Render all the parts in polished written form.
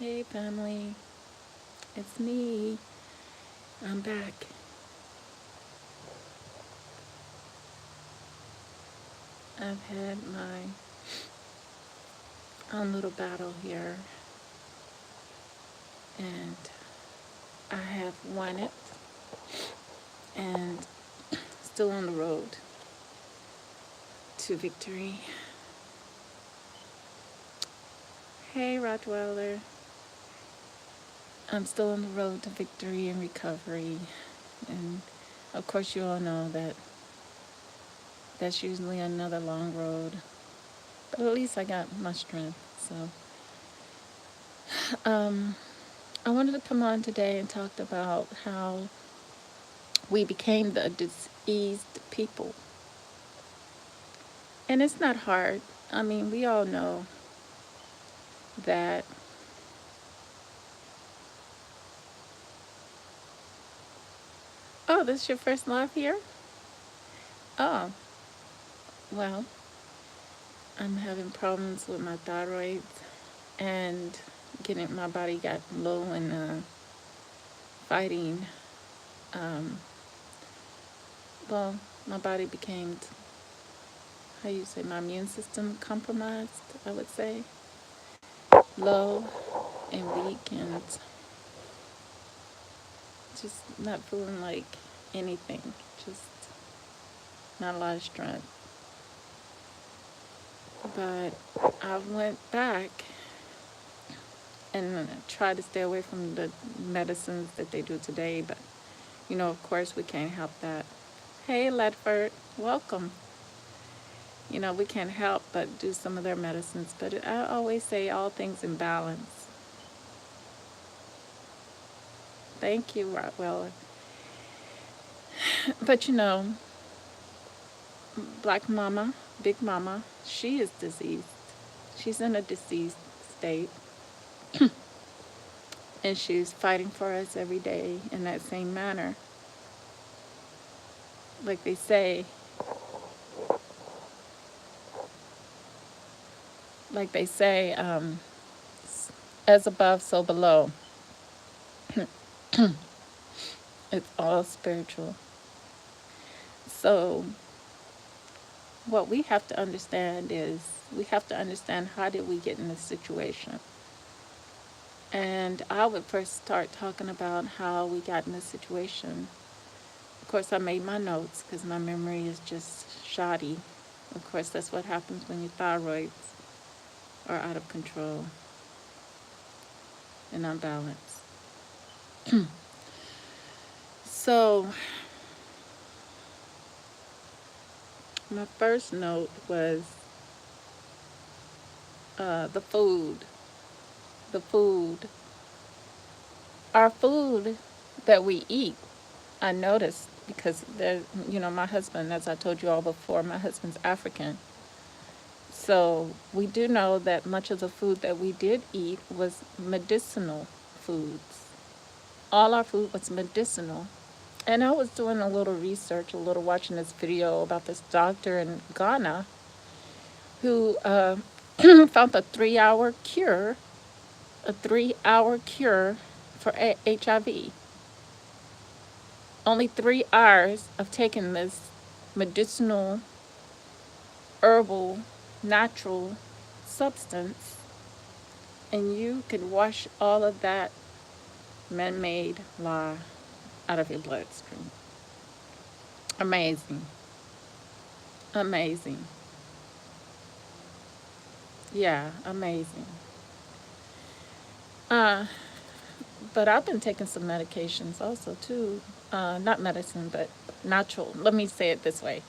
Hey family, it's me. I'm back. I've had my own little battle here, and I have won it, and still on the road to victory. Hey Rottweiler, I'm still on the road to victory and recovery, and of course you all know that that's usually another long road, but at least I got my strength. So um, I wanted to come on today and talk about how we became the diseased people. And it's not hard. I mean, we all know that. Oh, this is your first live here? Oh, well, I'm having problems with my thyroid and getting my body got low and fighting. Um, well, my body became, how you say, my immune system compromised, I would say. Low and weak and just not feeling like anything. Just not a lot of strength. But I went back and tried to stay away from the medicines that they do today. But, of course, we can't help that. Hey, Ledford, welcome. We can't help but do some of their medicines. But I always say all things in balance. Thank you, Rottweiler. But, Black Mama, Big Mama, she is diseased. She's in a diseased state. And she's fighting for us every day in that same manner. Like they say, as above, so below. It's all spiritual. So what we have to understand is we have to understand how did we get in this situation. And I would first start talking about how we got in this situation. Of course, I made my notes because my memory is just shoddy. Of course, that's what happens when your thyroids are out of control and unbalanced. So my first note was the food. The food. Our food that we eat, I noticed because my husband, as I told you all before, my husband's African. So we do know that much of the food that we did eat was medicinal foods. All our food was medicinal. And I was doing a little research, watching this video about this doctor in Ghana who found a 3 hour cure for HIV. Only 3 hours of taking this medicinal, herbal, natural substance, and you can wash all of that man-made lie out of your bloodstream. Amazing. Amazing. Yeah, amazing. But I've been taking some medications also too. Not medicine, but natural. Let me say it this way.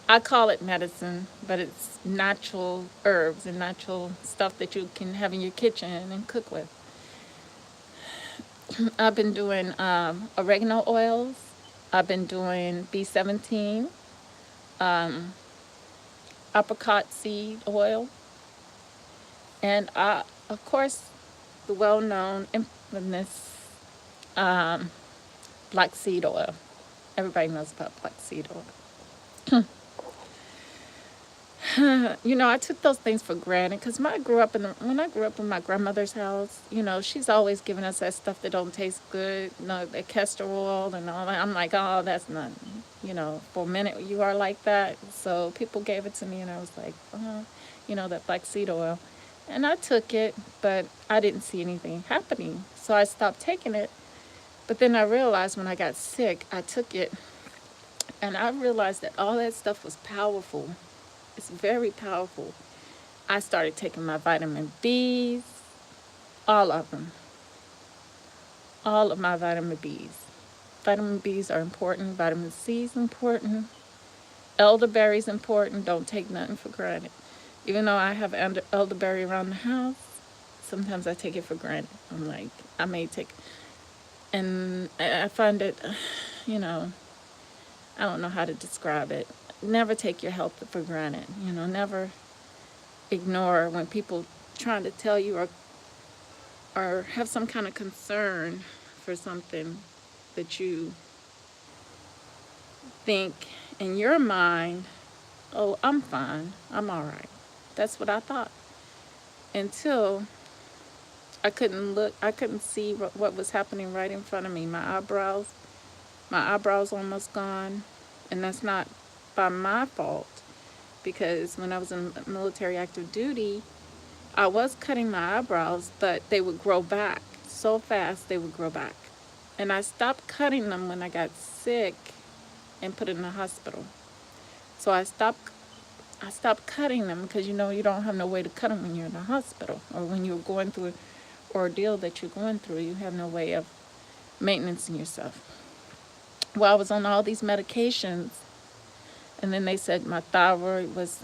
I call it medicine, but it's natural herbs and natural stuff that you can have in your kitchen and cook with. I've been doing oregano oils. I've been doing B17, apricot seed oil, and of course, the well-known, infamous black seed oil. Everybody knows about black seed oil. I took those things for granted because when I grew up in my grandmother's house, she's always giving us that stuff that don't taste good, the castor oil and all that. I'm like, oh, that's not, for a minute you are like that. So people gave it to me, and I was like, that black seed oil, and I took it, but I didn't see anything happening, so I stopped taking it. But then I realized when I got sick, I took it, and I realized that all that stuff was powerful. It's very powerful. I started taking my vitamin B's, all of them, all of my vitamin B's. Vitamin B's are important. Vitamin C is important. Elderberry is important. Don't take nothing for granted. Even though I have elderberry around the house, sometimes I take it for granted. I'm like, I may take, and I find it, you know, I don't know how to describe it. Never take your health for granted. Never ignore when people trying to tell you or have some kind of concern for something that you think in your mind, oh, I'm fine, I'm all right. That's what I thought until I couldn't see what was happening right in front of me. My eyebrows almost gone, and that's not by my fault, because when I was in military active duty, I was cutting my eyebrows, but they would grow back so fast. They would grow back, and I stopped cutting them when I got sick and put in the hospital. So I stopped cutting them because you don't have no way to cut them when you're in the hospital, or when you're going through an ordeal that you're going through. You have no way of maintaining yourself. Well, I was on all these medications, and then they said my thyroid was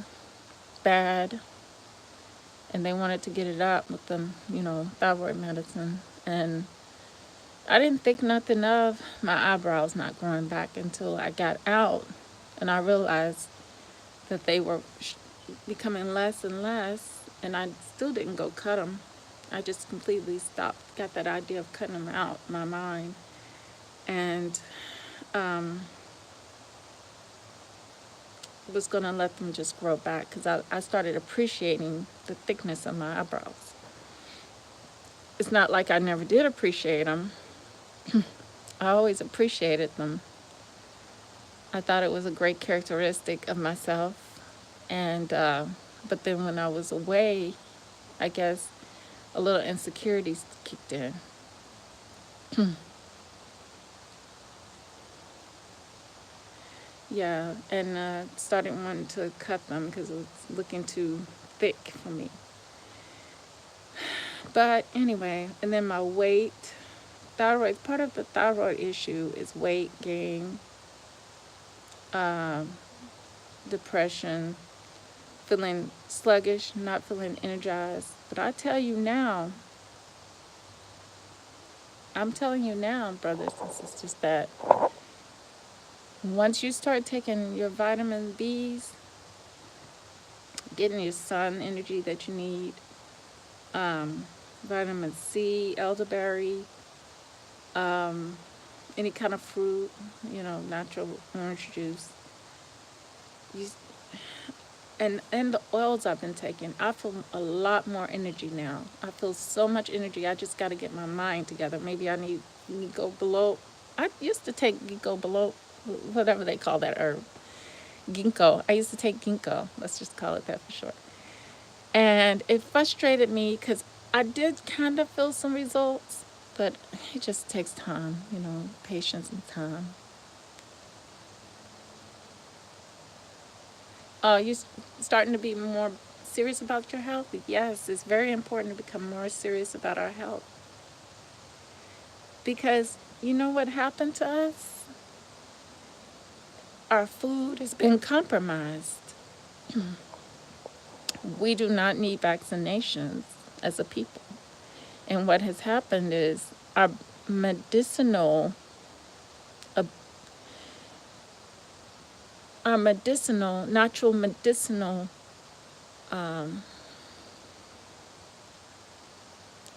bad, and they wanted to get it up with them, thyroid medicine. And I didn't think nothing of my eyebrows not growing back until I got out, and I realized that they were becoming less and less, and I still didn't go cut them. I just completely stopped, got that idea of cutting them out in my mind, and was going to let them just grow back because I started appreciating the thickness of my eyebrows. It's not like I never did appreciate them. I always appreciated them. I thought it was a great characteristic of myself. And but then when I was away, I guess a little insecurities kicked in. Yeah, and started wanting to cut them because it was looking too thick for me. But anyway, and then my weight, part of the thyroid issue is weight gain, um, depression, feeling sluggish, not feeling energized. But I'm telling you now, brothers and sisters, that once you start taking your vitamin B's, getting your sun energy that you need, vitamin C, elderberry, um, any kind of fruit, natural orange juice, you, and the oils I've been taking, I feel a lot more energy now. I feel so much energy. I just got to get my mind together. Maybe I need ginkgo biloba. I used to take ginkgo biloba, whatever they call that herb. Ginkgo. I used to take ginkgo. Let's just call it that for short. And it frustrated me because I did kind of feel some results, but it just takes time, patience and time. You starting to be more serious about your health? Yes, it's very important to become more serious about our health. Because you know what happened to us? Our food has been compromised. We do not need vaccinations as a people. And what has happened is our medicinal, uh, natural medicinal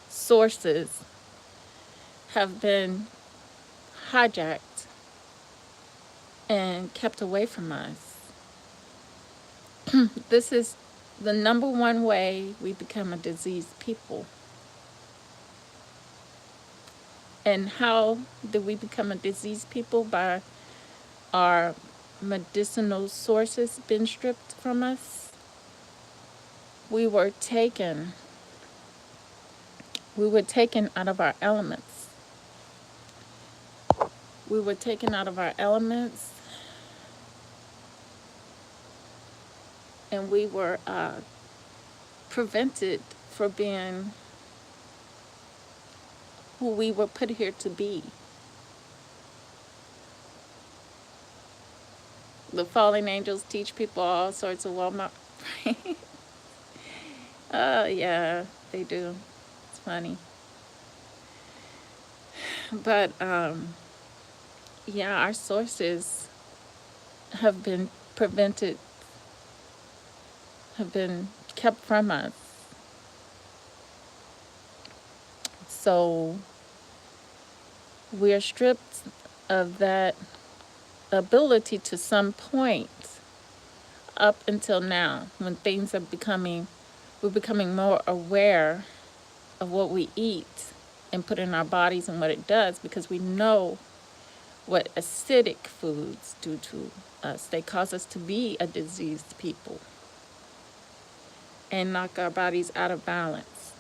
sources have been hijacked and kept away from us. This is the number one way we become a diseased people. And how did we become a diseased people? By our medicinal sources being stripped from us. We were taken. We were taken out of our elements. We were taken out of our elements, and we were prevented from being who we were put here to be. The fallen angels teach people all sorts of Walmart. Yeah, they do. It's funny. But yeah, our sources have been prevented, have been kept from us. So we are stripped of that ability to some point up until now, when things are we're becoming more aware of what we eat and put in our bodies and what it does, because we know what acidic foods do to us. They cause us to be a diseased people and knock our bodies out of balance.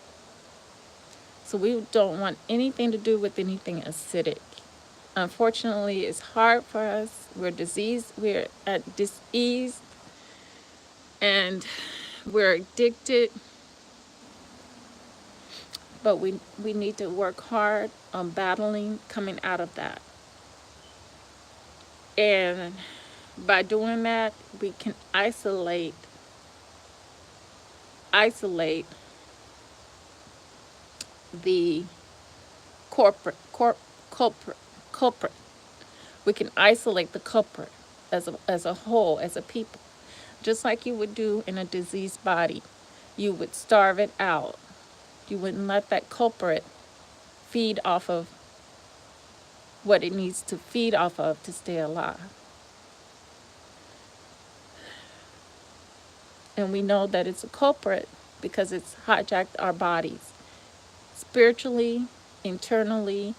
So we don't want anything to do with anything acidic. Unfortunately, it's hard for us. We're diseased. We're at disease, and we're addicted. But we need to work hard on battling coming out of that. And by doing that, we can isolate the culprit. We can isolate the culprit as a whole, as a people. Just like you would do in a diseased body. You would starve it out. You wouldn't let that culprit feed off of what it needs to feed off of to stay alive. And we know that it's a culprit because it's hijacked our bodies, spiritually, internally,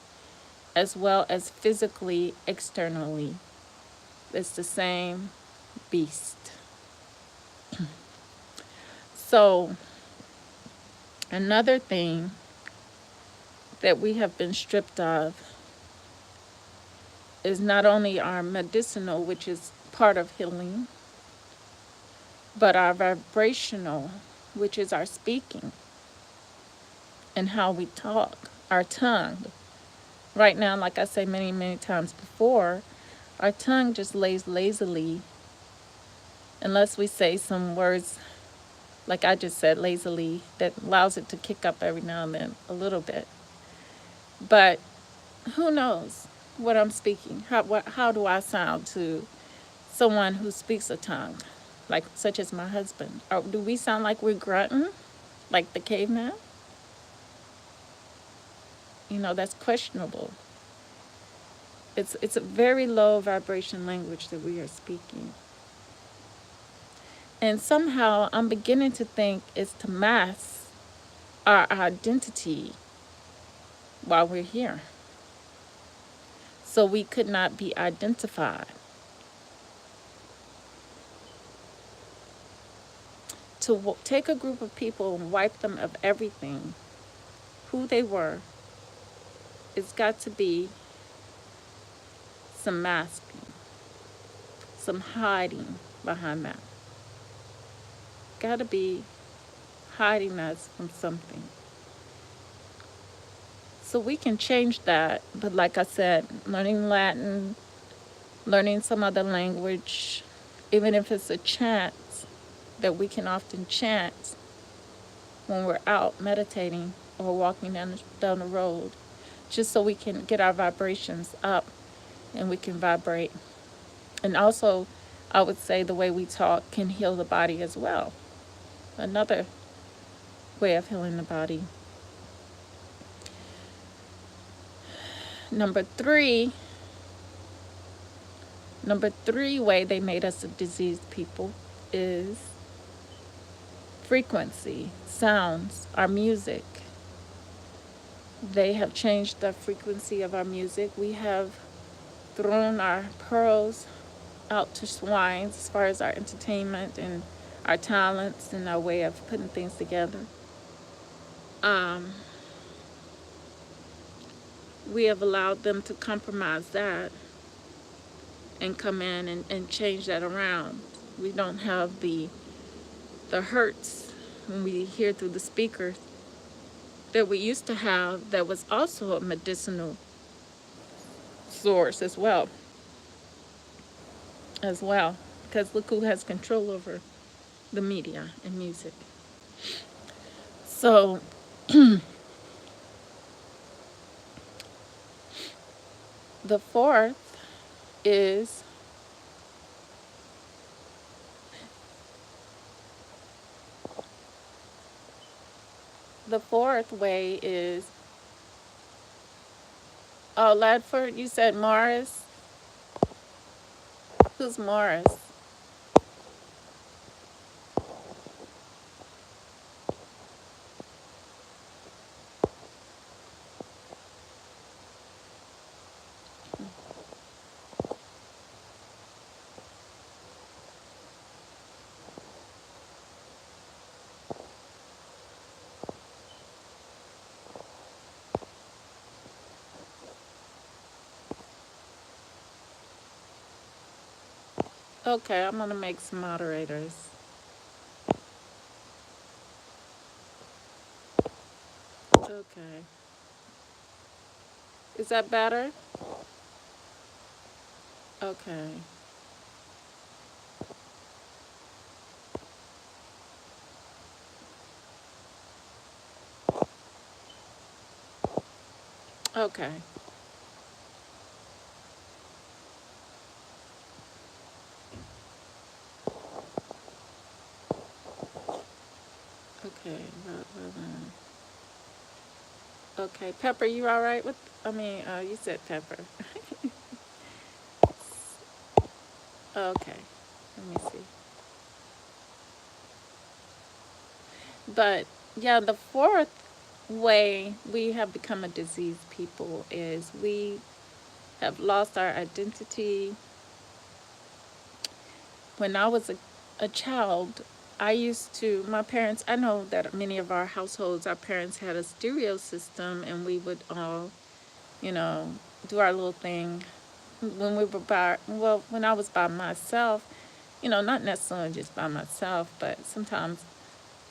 as well as physically, externally. It's the same beast. So, another thing that we have been stripped of is not only our medicinal, which is part of healing, but our vibrational, which is our speaking and how we talk, our tongue. Right now, like I say many, many times before, our tongue just lays lazily unless we say some words, like I just said, lazily, that allows it to kick up every now and then a little bit. But who knows what I'm speaking? How do I sound to someone who speaks a tongue, like such as my husband? Or do we sound like we're grunting, like the caveman? You know, that's questionable. It's a very low vibration language that we are speaking. And somehow I'm beginning to think it's to mask our identity while we're here. So we could not be identified. To take a group of people and wipe them of everything, who they were, it's got to be some masking, some hiding behind that. Got to be hiding us from something. So we can change that, but like I said, learning Latin, learning some other language, even if it's a chant that we can often chant when we're out meditating or walking down the road, just so we can get our vibrations up and we can vibrate. And also, I would say the way we talk can heal the body as well. Another way of healing the body. Number three way they made us a diseased people is frequency, sounds, our music. They have changed the frequency of our music. We have thrown our pearls out to swine as far as our entertainment and our talents and our way of putting things together. Um, we have allowed them to compromise that and come in and change that around. We don't have the hurts when we hear through the speakers that we used to have, that was also a medicinal source as well, because look who has control over the media and music. So the fourth is the fourth way is, oh, Ladford, you said Morris. Who's Morris? Okay, I'm gonna make some moderators. Okay. Is that better? Okay. Okay. Okay. Okay. Pepper, you all right with? I mean, you said Pepper. Okay. Let me see. But yeah, the fourth way we have become a diseased people is we have lost our identity. When I was a child, I used to, my parents, I know that many of our households, our parents had a stereo system, and we would all, you know, do our little thing when we were when I was by myself, not necessarily just by myself, but sometimes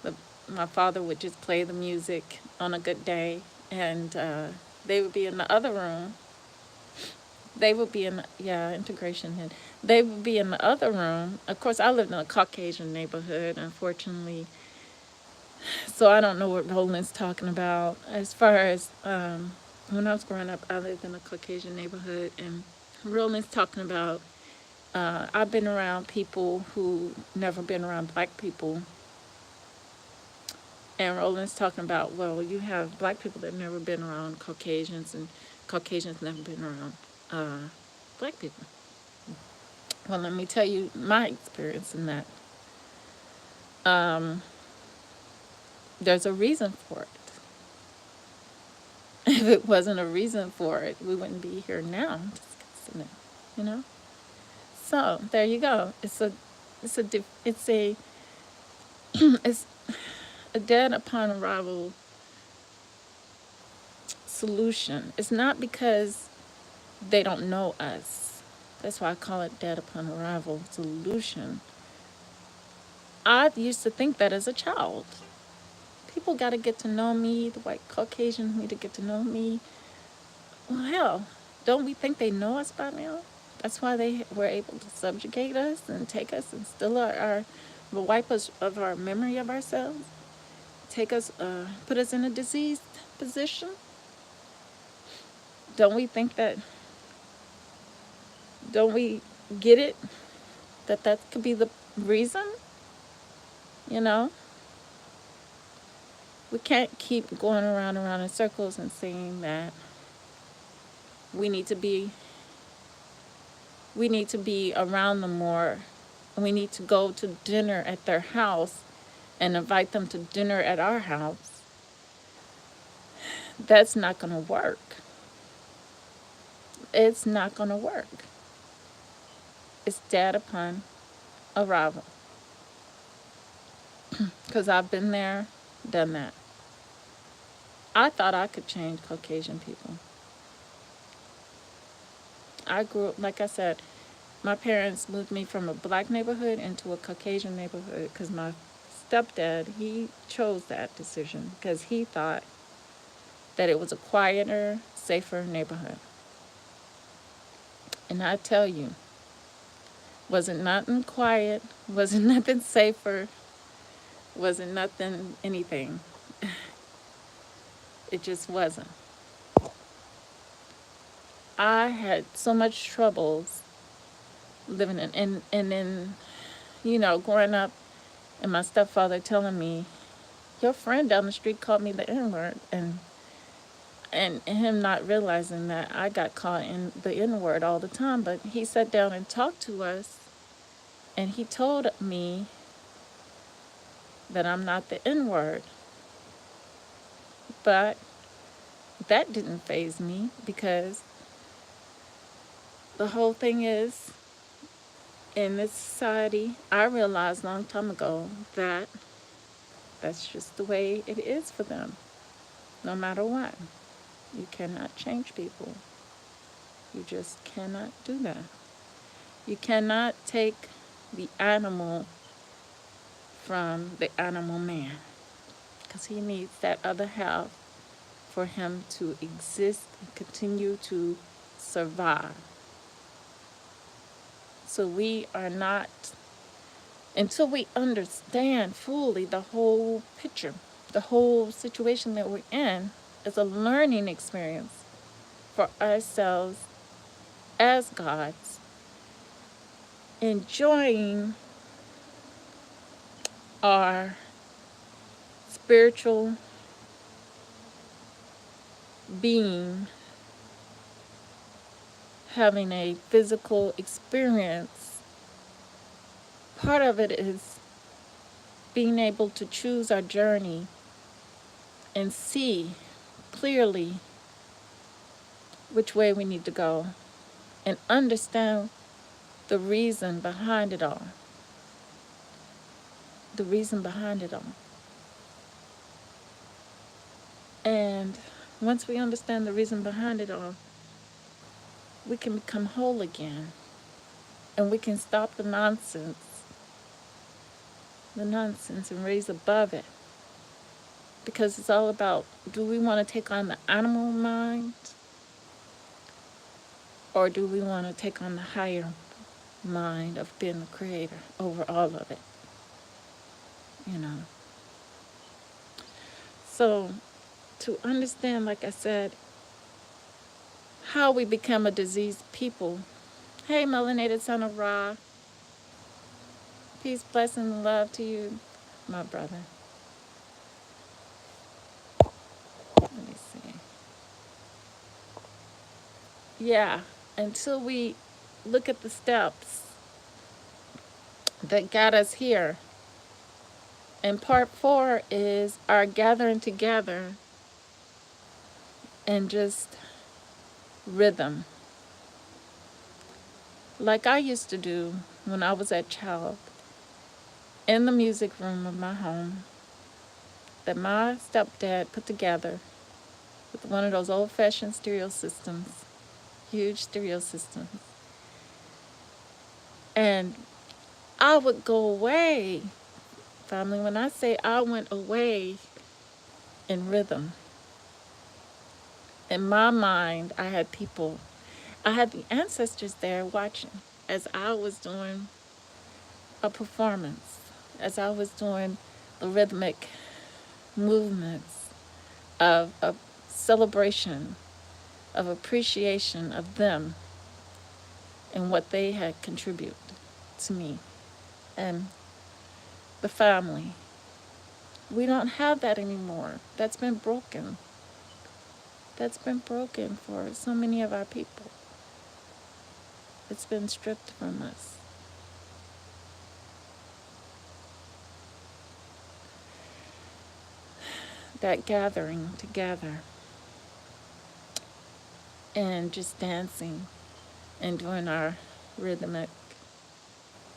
the, my father would just play the music on a good day, and they would be in the other room. They would be in, yeah, integration. And they would be in the other room. Of course, I lived in a Caucasian neighborhood, unfortunately, so I don't know what Roland's talking about. As far as when I was growing up, I lived in a Caucasian neighborhood, and Roland's talking about I've been around people who never been around black people. And Roland's talking about, well, you have black people that never been around Caucasians, and Caucasians never been around black people. Well, let me tell you my experience in that. Um, there's a reason for it. If it wasn't a reason for it, we wouldn't be here now discussing it, you know. So there you go. It's a it's a dead upon arrival solution. It's not because they don't know us. That's why I call it dead upon arrival solution. I used to think that as a child. People got to get to know me. The white Caucasians need to get to know me. Well, hell, don't we think they know us by now? That's why they were able to subjugate us and take us and steal wipe us of our memory of ourselves, take us, put us in a diseased position. Don't we think that? Don't we get it? That could be the reason. You know, we can't keep going around and around in circles and saying that we need to be we need to be around them more. We need to go to dinner at their house and invite them to dinner at our house, that's not going to work. It's not going to work. It's dead upon arrival. Because I've been there, done that. I thought I could change Caucasian people. I grew up, like I said, my parents moved me from a black neighborhood into a Caucasian neighborhood because my stepdad, he chose that decision because he thought that it was a quieter, safer neighborhood. And I tell you, wasn't nothing quiet, wasn't nothing safer, wasn't nothing anything. It just wasn't. I had so much troubles living and then, growing up and my stepfather telling me, your friend down the street called me the N-word, and him not realizing that I got caught in the N-word all the time. But he sat down and talked to us, and he told me that I'm not the N-word. But that didn't faze me because the whole thing is, in this society, I realized a long time ago that that's just the way it is for them, no matter what. You cannot change people. You just cannot do that. You cannot take the animal from the animal man because he needs that other half for him to exist and continue to survive. So we are not, until we understand fully the whole picture, the whole situation that we're in is a learning experience for ourselves as gods, enjoying our spiritual being, having a physical experience. Part of it is being able to choose our journey and see clearly which way we need to go and understand the reason behind it all. The reason behind it all. And once we understand the reason behind it all, we can become whole again. And we can stop the nonsense and raise above it. Because it's all about, do we want to take on the animal mind? Or do we want to take on the higher mind of being the creator over all of it? So to understand, like I said, how we become a diseased people. Hey, melanated son of Ra. Peace, blessing, and love to you, my brother. Let me see. Yeah, until we look at the steps that got us here. And part 4 is our gathering together and just rhythm. Like I used to do when I was a child in the music room of my home that my stepdad put together with one of those old-fashioned stereo systems, huge stereo systems. And I would go away, family, when I say I went away in rhythm. In my mind, I had the ancestors there watching as I was doing a performance, as I was doing the rhythmic movements of celebration, of appreciation of them and what they had contributed to me and the family. We don't have that anymore. That's been broken. That's been broken for so many of our people. It's been stripped from us. that gathering together and just dancing and doing our rhythmic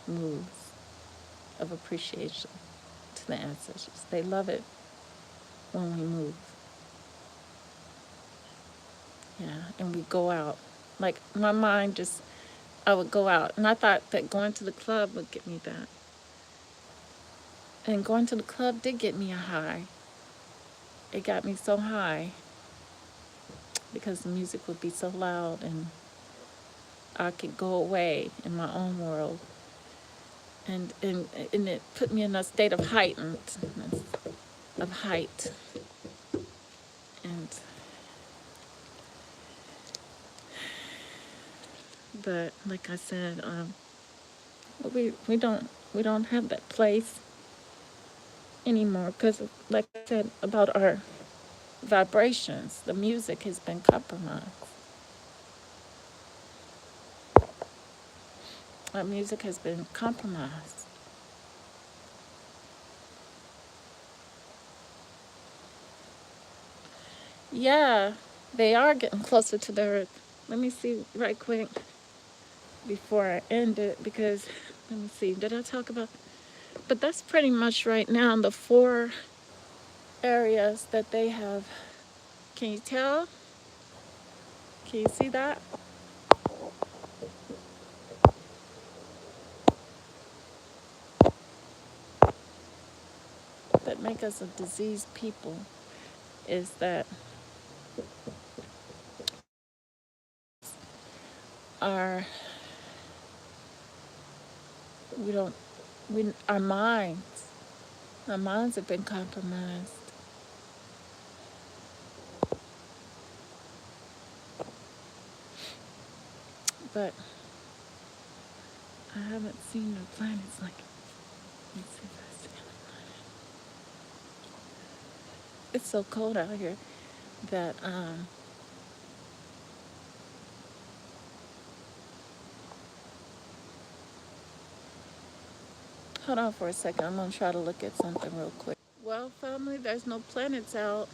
moves of appreciation to the ancestors. They love it when we move. Yeah, and we go out. Like my mind just, I would go out. And I thought that going to the club would get me that. And going to the club did get me a high. It got me so high because the music would be so loud and I could go away in my own world. And it put me in a state of heightenedness, of height. And but like I said, we don't have that place anymore because, like I said, about our vibrations, the music has been compromised. Our music has been compromised. Yeah, they are getting closer to the earth. Let me see right quick before I end it because let me see. Did I talk about? But that's pretty much right now the 4 areas that they have. Can you tell? Can you see that? That make us a diseased people is that our we don't we our minds have been compromised. But I haven't seen the planets like. Let's see if I see the planet. It's so cold out here that hold on for a second. I'm gonna try to look at something real quick. Well, family, there's no planets out.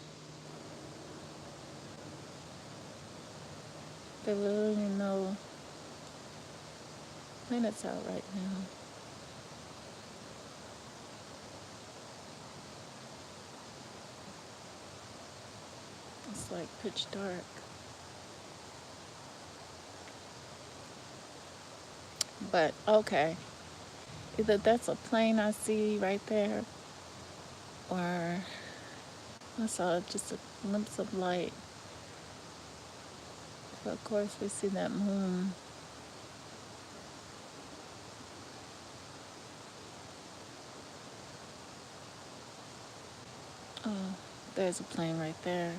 There really no planets out right now. It's like pitch dark. But okay, either that's a plane I see right there, or I saw just a glimpse of light. But of course, we see that moon. Oh, there's a plane right there.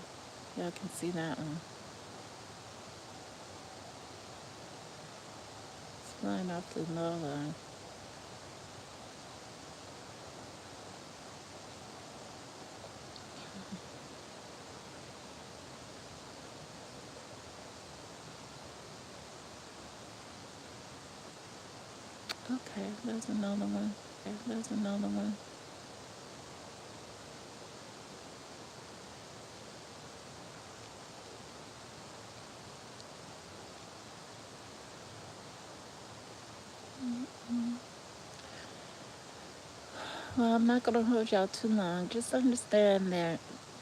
Y'all can see that one. It's flying awfully low though. Okay, there's another one. Okay, there's another one. Well, I'm not going to hold y'all too long. Just understand that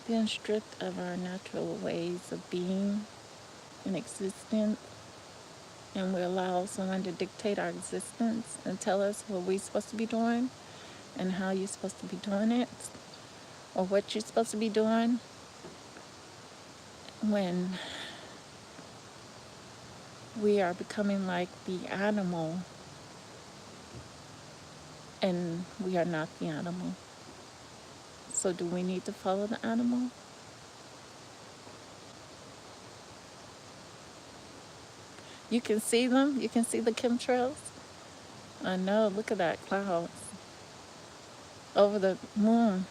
being stripped of our natural ways of being and existence, and we allow someone to dictate our existence and tell us what we're supposed to be doing and how you're supposed to be doing it or what you're supposed to be doing, when we are becoming like the animal and we are not the animal. So do we need to follow the animal? You can see them. You can see the chemtrails. I know. Look at that cloud over the moon.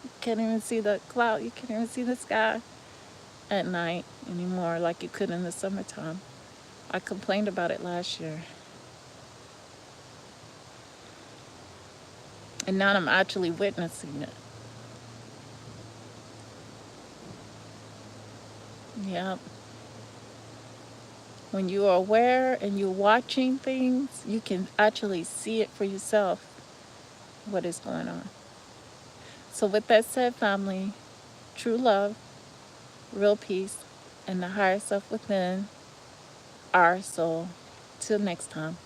You can't even see the cloud. You can't even see the sky at night anymore like you could in the summertime. I complained about it last year. And now I'm actually witnessing it. Yeah. When you are aware and you're watching things, you can actually see it for yourself, what is going on. So, with that said, family, true love, real peace, and the higher self within our soul. Till next time,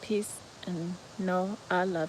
peace and know I love